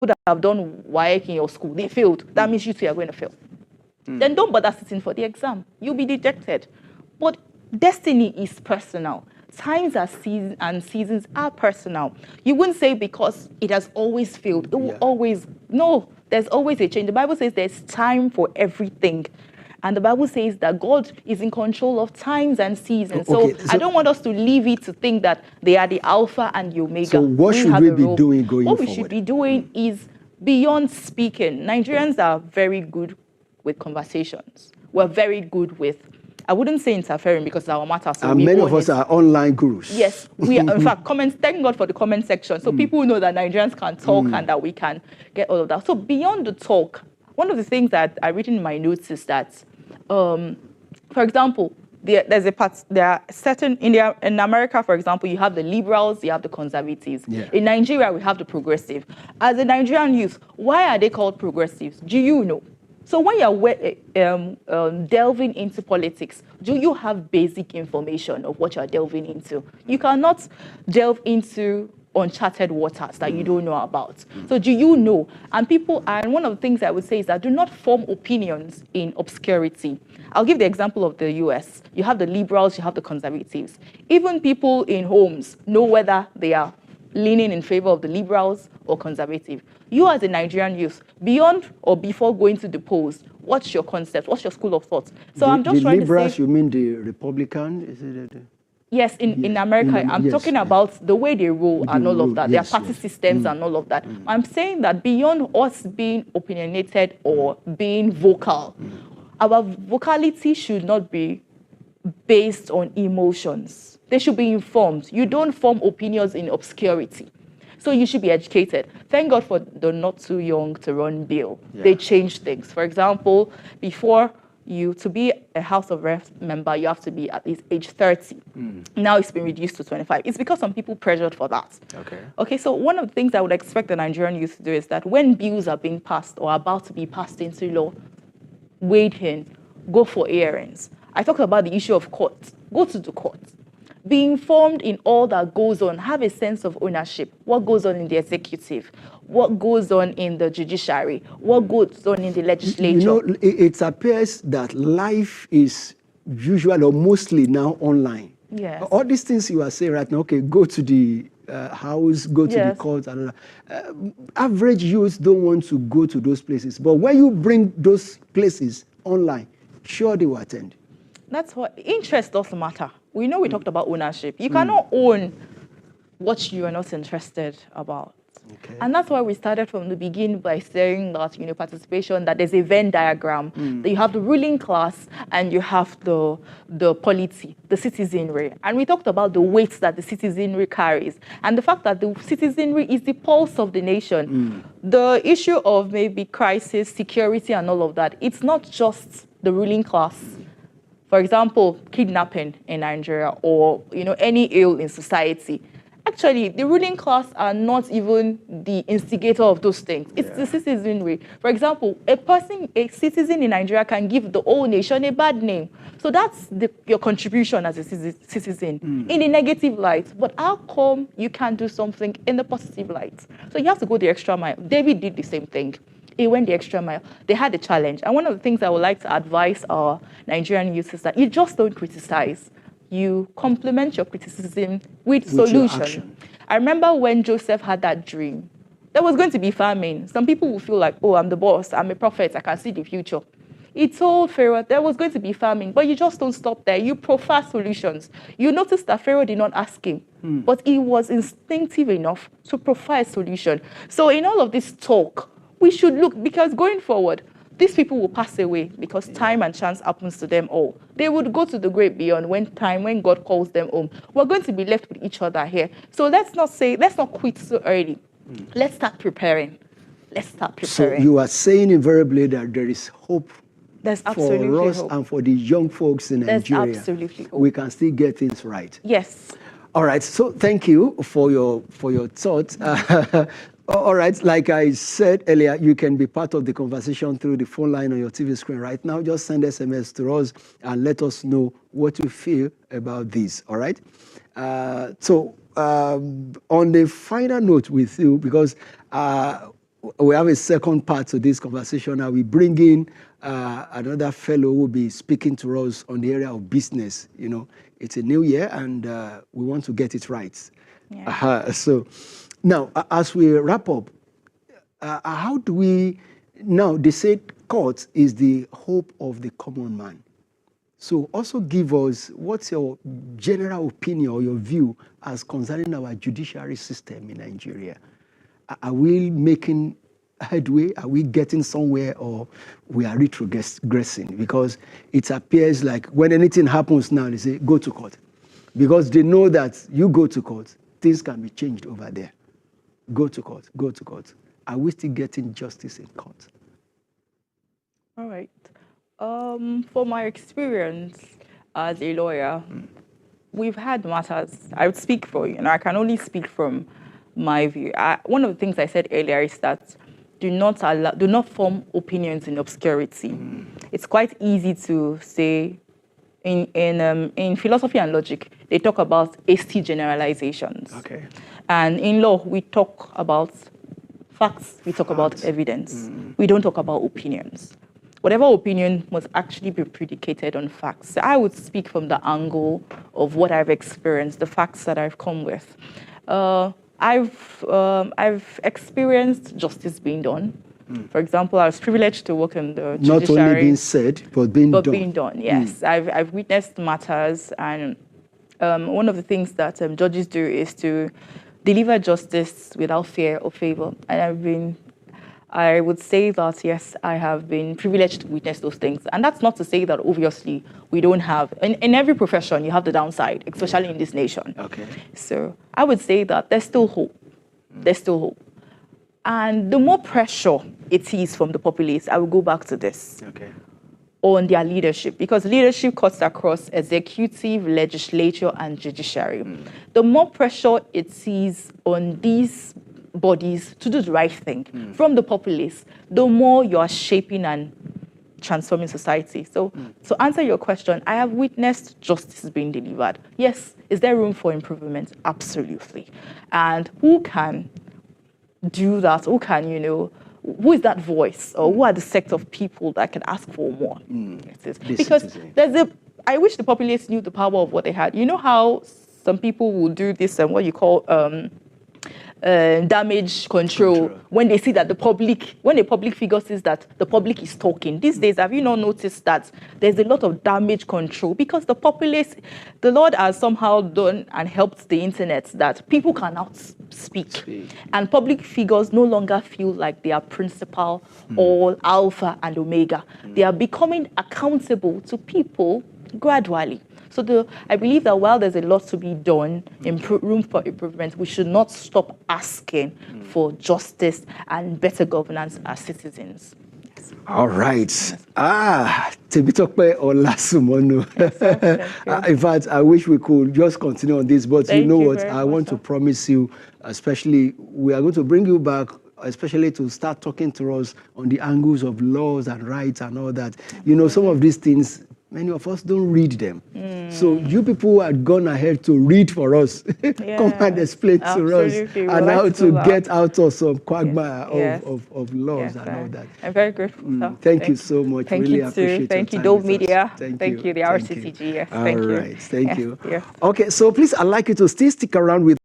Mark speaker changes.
Speaker 1: that have done WAEC in your school, they failed. That means you too are going to fail. Then don't bother sitting for the exam. You'll be dejected. But destiny is personal. Times are seasons are personal. You wouldn't say because it has always failed. It will always, no, there's always a change. The Bible says there's time for everything. And the Bible says that God is in control of times and seasons. So I don't want us to leave it to think that they are the Alpha and the Omega.
Speaker 2: So what should we be doing going forward?
Speaker 1: What we should be doing is beyond speaking. Nigerians are very good with conversations. We're very good with, I wouldn't say interfering because our matter. So
Speaker 2: and many of us are online gurus.
Speaker 1: Yes, we are. In fact, thank God for the comment section. So people know that Nigerians can talk and that we can get all of that. So beyond the talk, one of the things that I written in my notes is that, for example, there are certain, in America, for example, you have the liberals, you have the conservatives.
Speaker 2: Yeah.
Speaker 1: In Nigeria, we have the progressive. As a Nigerian youth, why are they called progressives? Do you know? So when you're delving into politics, do you have basic information of what you're delving into? You cannot delve into uncharted waters that you don't know about. So do you know? And one of the things I would say is that do not form opinions in obscurity. I'll give the example of the US. You have the liberals, you have the conservatives. Even people in homes know whether they are leaning in favor of the liberals or conservative. You as a Nigerian youth, beyond or before going to the polls, what's your concept? What's your school of thought? So I'm just trying to say... The liberals,
Speaker 2: you mean the Republican? Is it
Speaker 1: Yes, in America, I'm talking about the way they rule and all of that, their party systems and all of that. I'm saying that beyond us being opinionated or being vocal, our vocality should not be based on emotions. They should be informed. You don't form opinions in obscurity. So you should be educated. Thank God for the not too young to run bill. Yeah. They changed things. For example, before to be a House of Reps member, you have to be at least age 30. Now it's been reduced to 25. It's because some people pressured for that. Okay, so one of the things I would expect the Nigerian youth to do is that when bills are being passed or about to be passed into law, wade in, go for hearings. I talked about the issue of court. Go to the court. Be informed in all that goes on. Have a sense of ownership. What goes on in the executive? What goes on in the judiciary? What goes on in the legislature?
Speaker 2: You know, it appears that life is usually or mostly now online.
Speaker 1: Yes.
Speaker 2: All these things you are saying right now, okay, go to the house, go to the court. And average youths don't want to go to those places. But when you bring those places online, sure they will attend.
Speaker 1: That's what interest doesn't matter. We know we talked about ownership. You cannot own what you are not interested about. Okay. And that's why we started from the beginning by saying that, participation, that there's a Venn diagram. That you have the ruling class and you have the polity, the citizenry. And we talked about the weights that the citizenry carries and the fact that the citizenry is the pulse of the nation. The issue of maybe crisis, security and all of that, it's not just the ruling class. For example, kidnapping in Nigeria or, any ill in society. Actually, the ruling class are not even the instigator of those things. It's the citizenry. For example, a citizen in Nigeria can give the whole nation a bad name. So that's your contribution as a citizen in a negative light. But how come you can't do something in the positive light? So you have to go the extra mile. David did the same thing. He went the extra mile. They had a challenge. And one of the things I would like to advise our Nigerian youth is that you just don't criticize. You complement your criticism with solution. I remember when Joseph had that dream, there was going to be famine. Some people will feel like, oh, I'm the boss, I'm a prophet, I can see the future. He told Pharaoh there was going to be famine, but you just don't stop there. You proffer solutions. You notice that Pharaoh did not ask him, but he was instinctive enough to proffer a solution. So in all of this talk, we should look, because going forward, these people will pass away because time and chance happens to them all. They would go to the great beyond when God calls them home. We're going to be left with each other here. So let's not quit so early. Let's start preparing.
Speaker 2: So you are saying invariably that there is hope for us and for the young folks in Nigeria.
Speaker 1: There's absolutely hope.
Speaker 2: We can still get things right.
Speaker 1: Yes.
Speaker 2: All right. So thank you for your thoughts. All right, like I said earlier, you can be part of the conversation through the phone line on your TV screen right now. Just send SMS to us and let us know what you feel about this, all right? On the final note with you, because we have a second part to this conversation. Now we bring in another fellow who will be speaking to us on the area of business. You know, it's a new year and we want to get it right.
Speaker 1: Yeah.
Speaker 2: So now, as we wrap up, how do we, now they said court is the hope of the common man. So also give us, what's your general opinion or your view as concerning our judiciary system in Nigeria? Are we making headway? Are we getting somewhere, or we are retrogressing? Because it appears like when anything happens now, they say, go to court. Because they know that you go to court, things can be changed over there. Go to court, go to court. Are we still getting justice in court?
Speaker 1: All right. For my experience as a lawyer, we've had matters. I would speak for you, and I can only speak from my view. One of the things I said earlier is that do not form opinions in obscurity. It's quite easy to say in philosophy and logic, they talk about hasty generalizations.
Speaker 2: Okay.
Speaker 1: And in law, we talk about facts, we talk about evidence. We don't talk about opinions. Whatever opinion must actually be predicated on facts. So I would speak from the angle of what I've experienced, the facts that I've come with. I've experienced justice being done. For example, I was privileged to work in the judiciary.
Speaker 2: Not only being said, but being done.
Speaker 1: Being done, yes. I've witnessed matters, and one of the things that judges do is to deliver justice without fear or favor. And I would say that, yes, I have been privileged to witness those things. And that's not to say that, obviously, we don't have, in every profession, you have the downside, especially in this nation.
Speaker 2: Okay.
Speaker 1: So I would say that there's still hope. There's still hope. And the more pressure it is from the populace, I will go back to this, on their leadership, because leadership cuts across executive, legislature, and judiciary. The more pressure it is on these bodies to do the right thing from the populace, the more you are shaping and transforming society. So to answer your question, I have witnessed justice being delivered. Yes, is there room for improvement? Absolutely. And who can do that? Who can, who is that voice, or who are the sect of people that can ask for more? Because I wish the populace knew the power of what they had. You know how some people will do this and what you call damage control when they see that when a public figure says that the public is talking. These days, have you not noticed that there's a lot of damage control? Because the populace, the Lord has somehow done and helped the internet that people cannot speak. And public figures no longer feel like they are principal, all alpha and omega. They are becoming accountable to people gradually. So I believe that while there's a lot to be done, room for improvement, we should not stop asking for justice and better governance as citizens. Yes.
Speaker 2: All right. Tebitope Olasumono. In fact, I wish we could just continue on this, but you know what? I want to promise you, especially, we are going to bring you back, especially to start talking to us on the angles of laws and rights and all that. You know, some of these things, many of us don't read them. So you people who had gone ahead to read for us, come and explain to us and how to get out of some quagmire of laws and all that.
Speaker 1: I'm very grateful.
Speaker 2: Thank you so much.
Speaker 1: Thank
Speaker 2: really
Speaker 1: you
Speaker 2: appreciate
Speaker 1: too. Thank you, Dove Media. Thank you, the RCTG. Yes, thank you.
Speaker 2: All right, thank you. Okay, so please, I'd like you to still stick around with